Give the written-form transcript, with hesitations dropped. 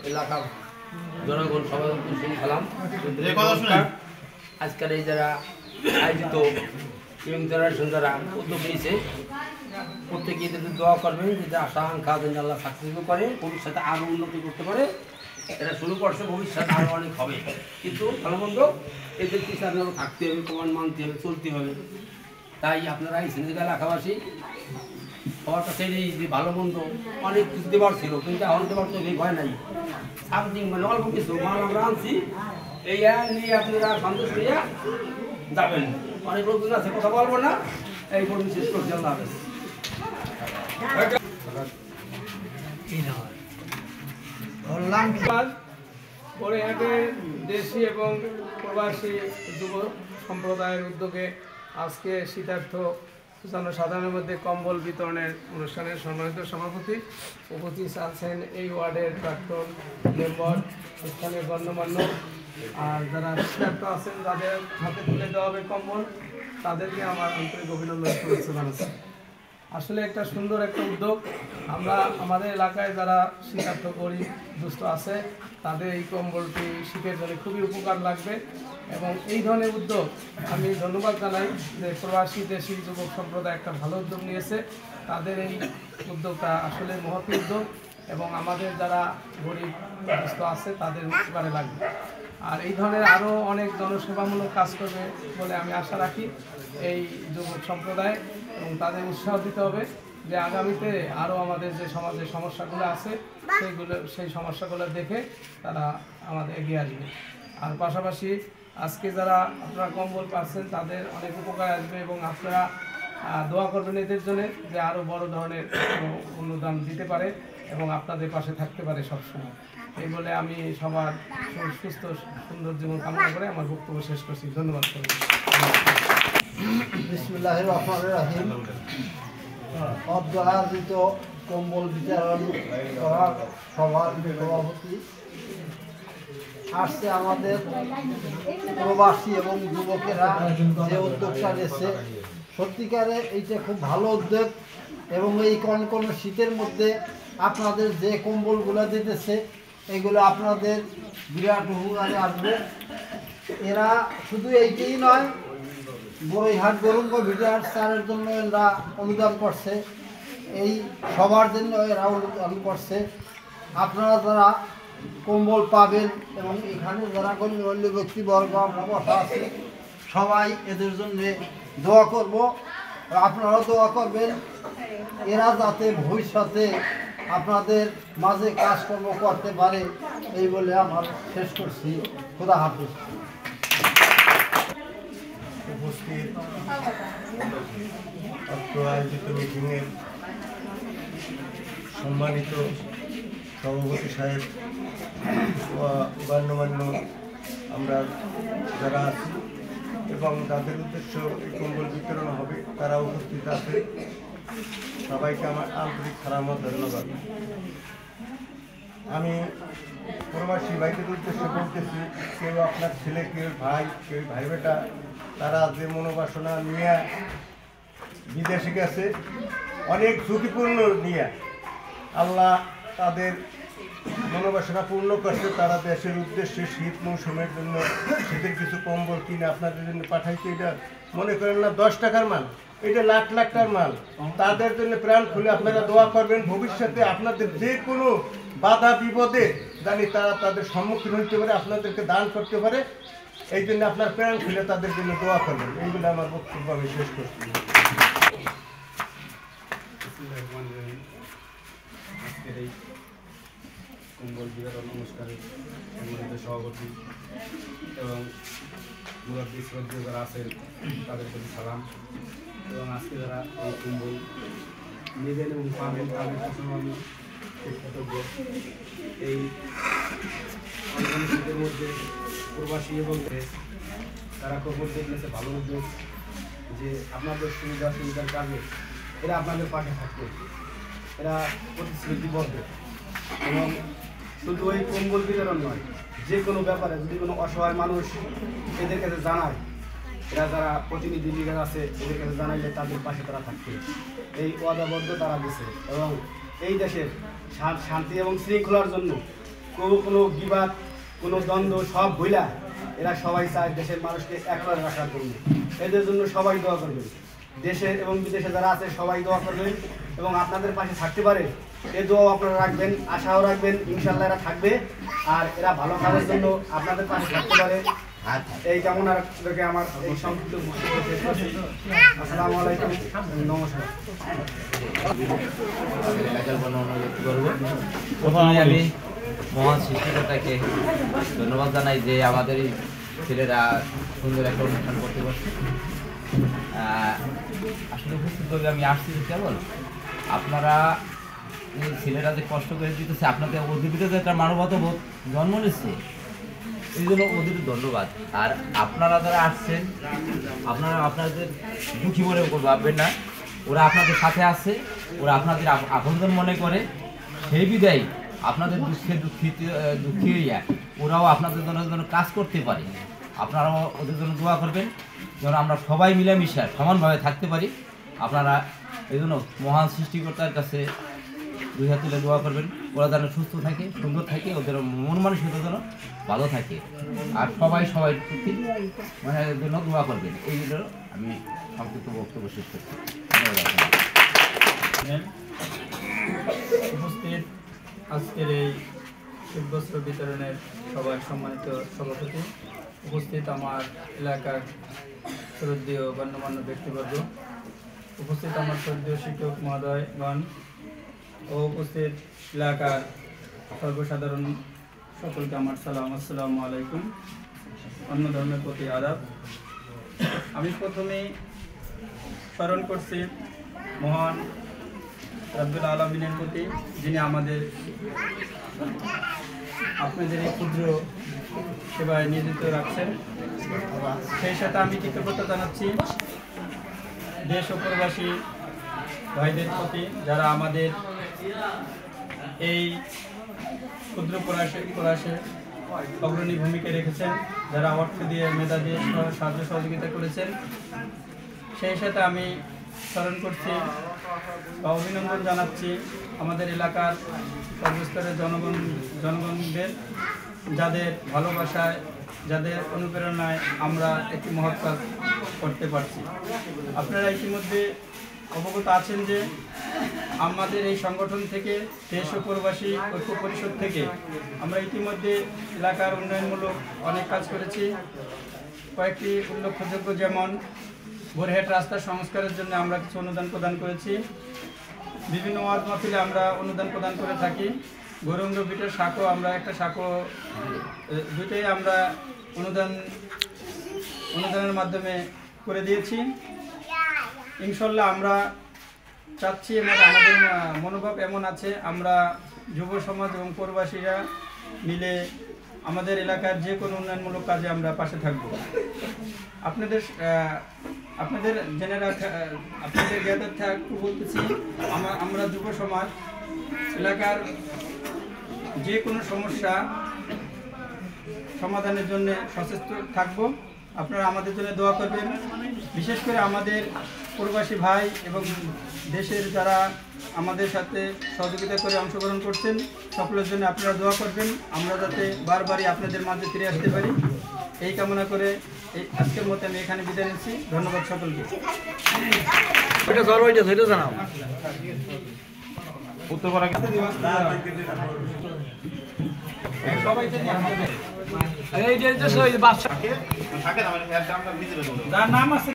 এলাকা জনগণ সবাই সালাম। আজকের এই যারা আয়োজিত ইয়ং জেনারেশন যারা উদ্যোগ নিয়েছে প্রত্যেকে এদের দোয়া করবেন যে আশা আকাঙ্ক্ষা যেন আল্লাহ সাকসেসফুল করে, ভবিষ্যতে আরও উন্নতি করতে পারে। এটা শুরু করছে, ভবিষ্যতে আরও অনেক হবে, কিন্তু ভালো মন্দ এদের পিছনে আরও থাকতে হবে, প্রমাণ মানতে হবে, চলতে হবে। তাই আপনারা এই সিনেমা এলাকাবাসী সবার কাছে এই যে ভালো মন্দ অনেক কিছু দেওয়ার ছিল, কিন্তু এখন দেওয়ার তো ভয় নাই। সামথিং মানে অল্প কিছু মাল আমরা আনছি, এই নিয়ে আপনারা সন্তুষ্ট হয়ে যাবেন। অনেক লোকজন আছে, কথা বলবো না, এই পর্যন্ত শেষ করছি। আল্লাহ হাফেজ। বড়িহাটের দেশি এবং প্রবাসী যুব সম্প্রদায়ের উদ্যোগে আজকে শীতার্থ জনসাধারণের মধ্যে কম্বল বিতরণের অনুষ্ঠানের সম্মানিত সভাপতি উপস্থিত আছেন এই ওয়ার্ডের প্রাক্তন মেম্বার, স্থানীয় গণ্যমান্য, আর যারা শীতার্থ আছেন যাদের হাতে তুলে দেওয়া হবে কম্বল, তাদেরকে আমার আন্তরিক অভিনন্দন শুভেচ্ছা জানাচ্ছি। আসলে একটা সুন্দর একটা উদ্যোগ। আমরা আমাদের এলাকায় যারা শীতার্থ গরিব দুস্থ আছে তাদের এই কম্বলটি শীতের জন্য খুবই উপকার লাগবে, এবং এই ধরনের উদ্যোগ আমি ধন্যবাদ জানাই যে প্রবাসী দেশি যুবক সম্প্রদায় একটা ভালো উদ্যোগ নিয়েছে। তাদের এই উদ্যোগটা আসলে মহৎ উদ্যোগ, এবং আমাদের যারা গরিব দুস্থ আছে তাদের উপকারে লাগবে। আর এই ধরনের আরও অনেক জনসেবামূলক কাজ করবে বলে আমি আশা রাখি এই যুবক সম্প্রদায়, এবং তাদের উৎসাহ দিতে হবে যে আগামীতে আরও আমাদের যে সমাজের সমস্যাগুলো আছে সেই সমস্যাগুলো দেখে তারা আমাদের এগিয়ে আসবে। আর পাশাপাশি আজকে যারা আপনারা কম্বল পাচ্ছেন তাদের অনেক উপকার আসবে, এবং আপনারা দোয়া করবেন এদের জন্য যে আরও বড় ধরনের অনুদান দিতে পারে এবং আপনাদের পাশে থাকতে পারে সবসময়। এই বলে আমি সবার সুস্থ সুন্দর জীবন কামনা করে আমার বক্তব্য শেষ করছি। ধন্যবাদ। বিসমিল্লাহির রহমানির রহিম। অদ্য আয়োজিত কম্বল বিতরণ করার সভার সভাপতি আসছে আমাদের প্রবাসী এবং যুবকেরা যে উদ্যোগটা নিয়েছে, সত্যিকারে এইটা খুব ভালো উদ্যোগ, এবং এই কোন শীতের মধ্যে আপনাদের যে কম্বলগুলো দিতেছে এগুলো আপনাদের বিরাট উপকারে আসবে। এরা শুধু এইটাই নয়, বড়িহাট গরুঙ্গ ভিডিওর স্যারের জন্য এরা অনুদান করছে, এই সবার জন্য এরা অনুদান করছে। আপনারা যারা কম্বল পাবেন এবং এখানে যারা গণ্যমান্য ব্যক্তিবর্গ আমরা বসা আছি সবাই এদের জন্য দোয়া করব, আপনারাও দোয়া করবেন এরা যাতে ভবিষ্যতে আপনাদের মাঝে কাজকর্ম করতে পারে, এই বলে আমার শেষ করছি। খোদা হাফেজ। উপস্থিত আয়োজিত মিটিংয়ের সম্মানিত সভাপতি সাহেব, গণ্যমান্য আমরা যারা আছি এবং তাদের উদ্দেশ্য এই কম্বল বিতরণ হবে তারা উপস্থিত আছে, সবাইকে আমার আন্তরিক সালামত ধন্যবাদ। আমি প্রবাসী ভাইদের উদ্দেশ্যে বলতেছি, কেউ আপনার ছেলে, কেউ ভাই, কেউ ভাই বেটা, তারা যে মনোবাসনা নিয়ে বিদেশে গেছে অনেক ঝুঁকিপূর্ণ নিয়ে, আল্লাহ তাদের মনোবাসনা পূর্ণ করছে। তারা দেশের উদ্দেশ্যে শীত মৌসুমের জন্য শীতের কিছু কম্বল কিনে আপনাদের জন্য পাঠাইছে। এটা মনে করেন না 10 টাকার মাল, এটা লাখ লাখ টাকার মাল। তাদের জন্য প্রাণ খুলে আপনারা দোয়া করবেন, ভবিষ্যতে আপনাদের যে কোনো বাধা বিপদে জানি তারা তাদের সম্মুখীন হইতে পারে, আপনাদেরকে দান করতে পারে। এই জন্য আপনার প্রাণ খুলে তাদের জন্য দোয়া করবেন। এইগুলো আমার বক্তব্য আমি শেষ করছি। আজকের এই কম্বল বিতরণ অনুষ্ঠানের সম্মানিত সভাপতি এবং মুরব্বী শ্রদ্ধেয় যারা আছেন তাদের প্রতি সালাম, এবং আজকে যারা এই কম্বল নেবেন এবং পাবেন তাদের প্রথম আমি কৃতজ্ঞ। এই শীতের মধ্যে প্রবাসী এবং তারা কম্বল দেখলেছে ভালো উদ্যোগ, যে আপনাদের সুবিধার কারণে এরা আপনাদের পাশে থাকবে, এরা প্রতিশ্রুতিবদ্ধ। এবং শুধু ওই কম্বল বিতরণ নয়, যে কোনো ব্যাপারে যদি কোনো অসহায় মানুষ এদের কাছে জানায়, এরা যারা প্রতিনিধি লিডার আছে এদের কাছে জানাইলে তাদের পাশে তারা থাকবে, এই ওয়াদাবদ্ধ তারা দিচ্ছে। এবং এই দেশের শান্তি এবং শৃঙ্খলার জন্য কোনো বিবাদ, কোনো দ্বন্দ্ব সব ভুলা এরা সবাই চায় দেশের মানুষকে একবার রাখার জন্য। এদের জন্য সবাই দোয়া করবেন, দেশে এবং বিদেশে যারা আছে সবাই দোয়া করবেন এবং আপনাদের পাশে থাকতে পারে এই দোয়াও আপনারা রাখবেন, আশাও রাখবেন। ইনশাল্লাহ এরা থাকবে আর এরা ভালো কাজের জন্য আপনাদের পাশে থাকতে পারে এই কামনা রেখে আমার এই সংক্ষিপ্ত বক্তব্য শেষ করছি। আসসালামু আলাইকুম, নমস্কার। প্রথমে আমি মহান সৃষ্টিকর্তাকে ধন্যবাদ জানাই যে আমাদের এই ছেলেরা সুন্দর একটা অনুষ্ঠান করতে পারছে। আসলে উপস্থিত করবে আমি আসছি কেবল আপনারা এই ছেলেরা যে কষ্ট করে দিতেছে, আপনাদের ওদের ভিতরে একটা মানবতা বোধ জন্ম নিচ্ছে, এই জন্য ওদের ধন্যবাদ। আর আপনারা যারা আসছেন আপনারা আপনাদের দুঃখী মনে ভাববেন না, ওরা আপনাদের সাথে আছে, ওরা আপনাদের আপনজন মনে করে, সেই বিদায় আপনাদের দুঃখী হইয়া ওরাও আপনাদের জন্য কাজ করতে পারে। আপনারাও ওদের জন্য দোয়া করবেন যেন আমরা সবাই মিলেমিশে সমানভাবে থাকতে পারি। আপনারা এই জন্য মহান সৃষ্টিকর্তার কাছে দুই হাত তুলে দোয়া করবেন, ওরা যেন সুস্থ থাকে, সুন্দর থাকে, ওদের মন মানসিকতা যেন ভালো থাকে, আর সবাই প্রতি মানে জন্য দোয়া করবেন। এইগুলো আমি সংক্ষিপ্ত বক্তব্য শেষ করছি। উপস্থিত আজকের এই শীতবস্ত্র বিতরণের সভায় সম্মানিত সভাপতি, উপস্থিত আমার এলাকার শ্রদ্ধেয় গণ্যমান্য ব্যক্তিবর্গ, উপস্থিত আমার শ্রদ্ধেয় শিক্ষক মহোদয়গণ ও উপস্থিত এলাকার সর্বসাধারণ সকলকে আমার সালাম, আসসালামু আলাইকুম। অন্য ধর্মের প্রতি আদাব। আমি প্রথমেই স্মরণ করছি মহান রব্বুল আলামিনের প্রতি, যিনি আমাদের আপনাদের এই ক্ষুদ্র সেবায় নিয়োজিত রাখছেন। সেই সাথে আমি কৃতজ্ঞতা জানাচ্ছি দেশ ও প্রবাসী ভাইদের প্রতি, যারা আমাদের এই ক্ষুদ্র প্রয়াসে অগ্রণী ভূমিকা রেখেছেন, যারা অর্থ দিয়ে, মেধা দিয়ে সাহায্য সহযোগিতা করেছেন। সেই সাথে আমি স্মরণ করছি বা অভিনন্দন জানাচ্ছি আমাদের এলাকার সর্বস্তরের জনগণদের, যাদের ভালোবাসায়, যাদের অনুপ্রেরণায় আমরা একটি মহৎ কাজ করতে পারছি। আপনারা ইতিমধ্যে অবগত আছেন যে আমাদের এই সংগঠন থেকে, দেশ ও প্রবাসী ঐক্য পরিষদ থেকে আমরা ইতিমধ্যে এলাকার উন্নয়নমূলক অনেক কাজ করেছি। কয়েকটি উল্লেখযোগ্য, যেমন বোরহেট রাস্তা সংস্কারের জন্য আমরা কিছু অনুদান প্রদান করেছি। বিভিন্ন ওয়ার্ড মাহফিলে আমরা অনুদান প্রদান করে থাকি। গৌরঙ্গ বিটের শাখো, আমরা একটা শাখো দুইটাই আমরা অনুদানের মাধ্যমে করে দিয়েছি। ইনশাল্লাহ আমরা চাচ্ছি, আমাদের মনোভাব এমন আছে, আমরা যুব সমাজ এবং প্রবাসীরা মিলে আমাদের এলাকার যে কোনো উন্নয়নমূলক কাজে আমরা পাশে থাকব। আপনাদের জ্ঞাতার থাকতে বলতেছি, আমরা যুব সমাজ এলাকার যে কোনো সমস্যা সমাধানের জন্য সচেষ্ট থাকব। আপনারা আমাদের জন্য দোয়া করবেন। বিশেষ করে আমাদের প্রবাসী ভাই এবং দেশের যারা আমাদের সাথে সহযোগিতা করে অংশগ্রহণ করছেন, সকলের জন্য আপনারা দোয়া করবেন, আমরা যাতে বারবারই আপনাদের মাঝে ফিরে আসতে পারি। এই কামনা করে আজকের মতো আমি এখানে বিদায় নিচ্ছি। ধন্যবাদ সকলকে। নাম আছে।